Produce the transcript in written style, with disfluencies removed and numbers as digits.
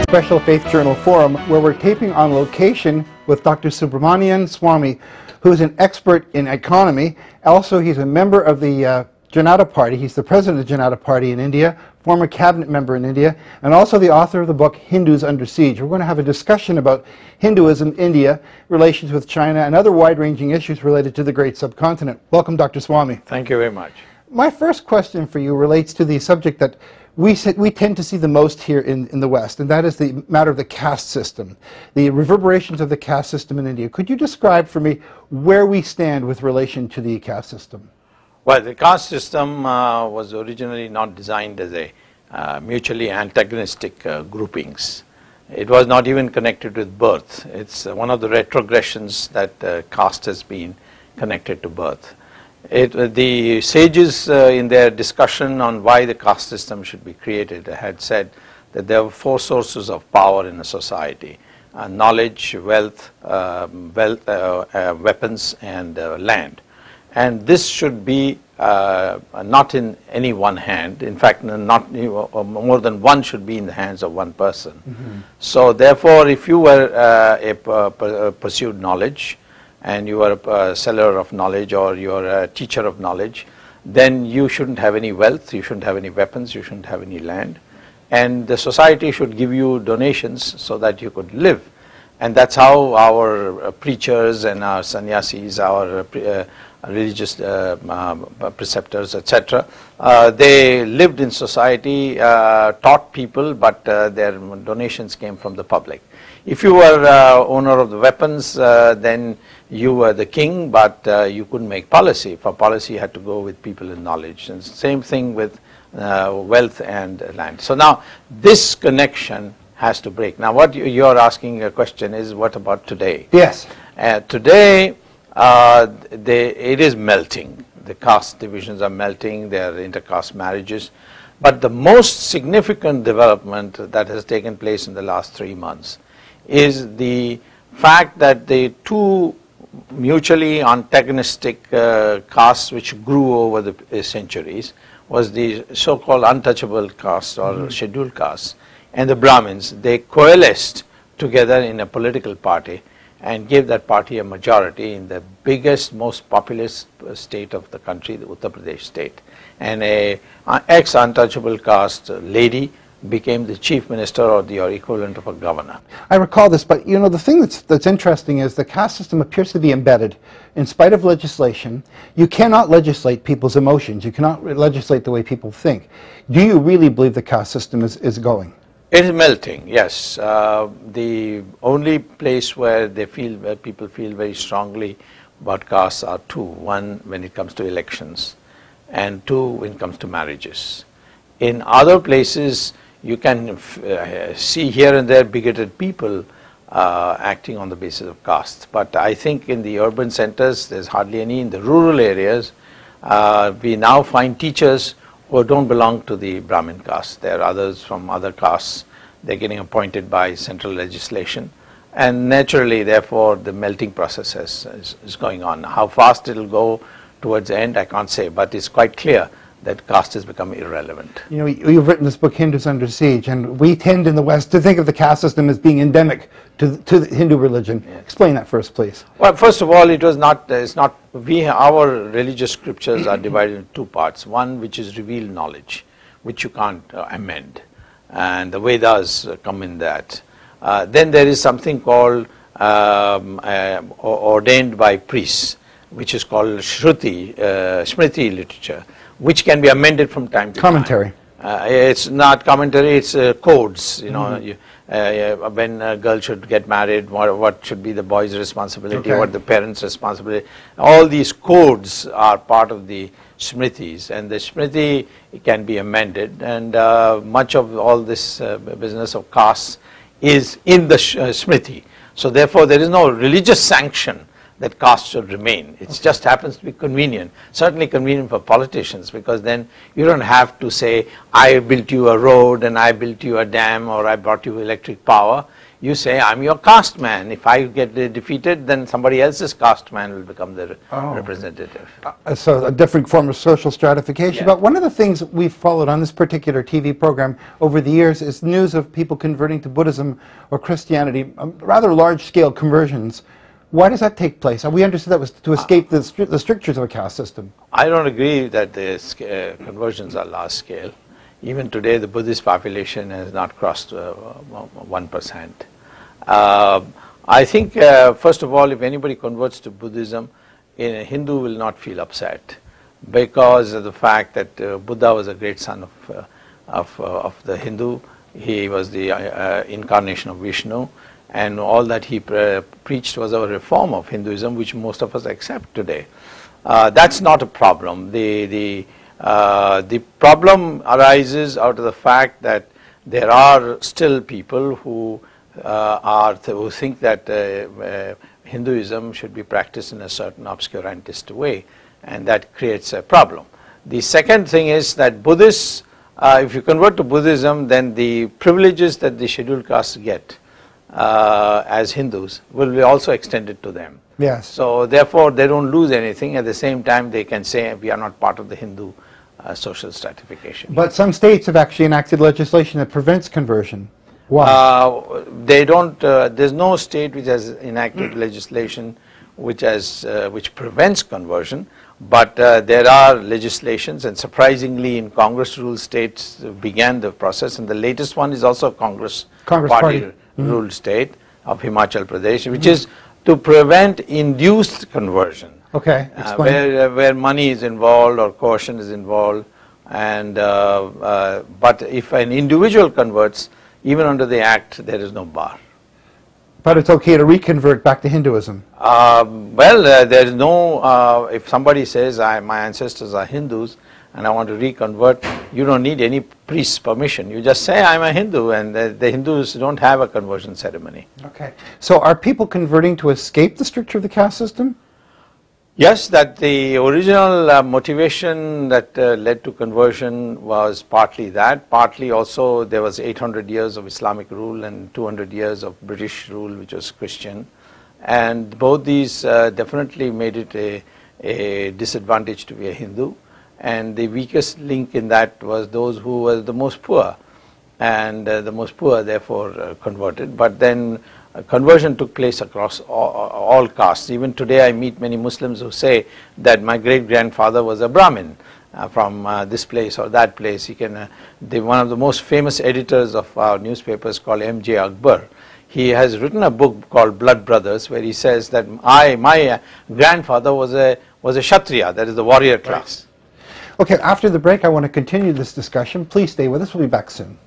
Special Faith Journal Forum, where we're taping on location with Dr. Subramaniyam Swamy, who's an expert in economy. Also, he's a member of the Janata Party. He's the president of the Janata Party in India, former cabinet member in India, and also the author of the book Hindus Under Siege. We're going to have a discussion about Hinduism, India, relations with China, and other wide-ranging issues related to the great subcontinent. Welcome, Dr. Swamy. Thank you very much. My first question for you relates to the subject that we tend to see the most here in the West, and that is the matter of the caste system, the reverberations of the caste system in India. Could you describe for me where we stand with relation to the caste system? Well, the caste system was originally not designed as a mutually antagonistic groupings. It was not even connected with birth. It's one of the retrogressions that caste has been connected to birth. The sages in their discussion on why the caste system should be created had said that there were four sources of power in a society: knowledge, wealth, weapons, and land. And this should be not in any one hand. In fact, not more than one should be in the hands of one person. Mm-hmm. So therefore, if you were pursued knowledge, and you are a seller of knowledge, or you are a teacher of knowledge, then you shouldn't have any wealth, you shouldn't have any weapons, you shouldn't have any land, and the society should give you donations so that you could live. And that's how our preachers and our sannyasis, our religious preceptors, etc., they lived in society, taught people, but their donations came from the public. If you were owner of the weapons, then you were the king, but you couldn't make policy. For policy, you had to go with people in knowledge. And same thing with wealth and land. So now this connection has to break. Now what you're asking a question is, what about today? Yes. Today, it is melting. The caste divisions are melting. There are intercaste marriages. But the most significant development that has taken place in the last 3 months is the fact that the two mutually antagonistic castes which grew over the centuries was the so-called untouchable caste or scheduled castes and the Brahmins. They coalesced together in a political party and gave that party a majority in the biggest, most populous state of the country, the Uttar Pradesh state. And a ex-untouchable caste lady became the chief minister or the equivalent of a governor. I recall this, but you know, the thing that's interesting is the caste system appears to be embedded in spite of legislation. You cannot legislate people's emotions. You cannot legislate the way people think. Do you really believe the caste system is going? It is melting, yes. The only place where people feel very strongly about castes are two. One, when it comes to elections, and two, when it comes to marriages. In other places, you can see here and there bigoted people acting on the basis of caste. But I think in the urban centers, there's hardly any. In the rural areas, we now find teachers who don't belong to the Brahmin caste. There are others from other castes. They're getting appointed by central legislation. And naturally, therefore, the melting process is going on. How fast it'll go towards the end, I can't say, but it's quite clear that caste has become irrelevant. You know, you've written this book, Hindus Under Siege, and we tend in the West to think of the caste system as being endemic to the Hindu religion. Yeah. Explain that first, please. Well, first of all, our religious scriptures are divided into two parts. One, which is revealed knowledge, which you can't amend, and the Vedas come in that. Then there is something called ordained by priests, which is called Shruti, Smriti literature, which can be amended from time to commentary. Time. It's not commentary, it's codes. You know, when a girl should get married, what should be the boy's responsibility, what the parents' responsibility. All these codes are part of the Smritis, and the Smriti can be amended, and much of all this business of castes is in the Smriti. So therefore, there is no religious sanction that caste should remain. It just happens to be convenient. Certainly convenient for politicians, because then you don't have to say, I built you a road and I built you a dam or I brought you electric power. You say, I'm your caste man. If I get defeated, then somebody else's caste man will become the representative. So a different form of social stratification. Yeah. But one of the things we've followed on this particular TV program over the years is news of people converting to Buddhism or Christianity, rather large-scale conversions. Why does that take place? We understood that was to escape the strictures of a caste system. I don't agree that the conversions are large scale. Even today, the Buddhist population has not crossed 1%. I think, first of all, if anybody converts to Buddhism, a Hindu will not feel upset because of the fact that Buddha was a great son of the Hindu. He was the incarnation of Vishnu, and all that he preached was a reform of Hinduism, which most of us accept today. That's not a problem. The problem arises out of the fact that there are still people who who think that Hinduism should be practiced in a certain obscurantist way, and that creates a problem. The second thing is that Buddhists, if you convert to Buddhism, then the privileges that the scheduled castes get as Hindus will be also extended to them. Yes. So therefore they don't lose anything. At the same time, they can say we are not part of the Hindu social stratification. But some states have actually enacted legislation that prevents conversion. Why? They don't. There's no state which has enacted legislation which prevents conversion. But there are legislations, and surprisingly, in Congress ruled states began the process, and the latest one is also a Congress Party ruled state of Himachal Pradesh, which is to prevent induced conversion. Okay, where money is involved or coercion is involved, and but if an individual converts, even under the act, there is no bar. But it's okay to reconvert back to Hinduism. There is no, if somebody says my ancestors are Hindus and I want to reconvert, you don't need any priest's permission. You just say I'm a Hindu, and the Hindus don't have a conversion ceremony. Okay. So are people converting to escape the stricture of the caste system? Yes, that the original motivation that led to conversion was partly that, partly also there was 800 years of Islamic rule and 200 years of British rule, which was Christian, and both these definitely made it a disadvantage to be a Hindu, and the weakest link in that was those who were the most poor, and the most poor therefore converted. But then conversion took place across all castes. Even today I meet many Muslims who say that my great-grandfather was a Brahmin from this place or that place. He can, one of the most famous editors of our newspapers called M.J. Akbar, he has written a book called Blood Brothers, where he says that my grandfather was a Kshatriya, that is the warrior class. Okay, after the break I want to continue this discussion. Please stay with us, we'll be back soon.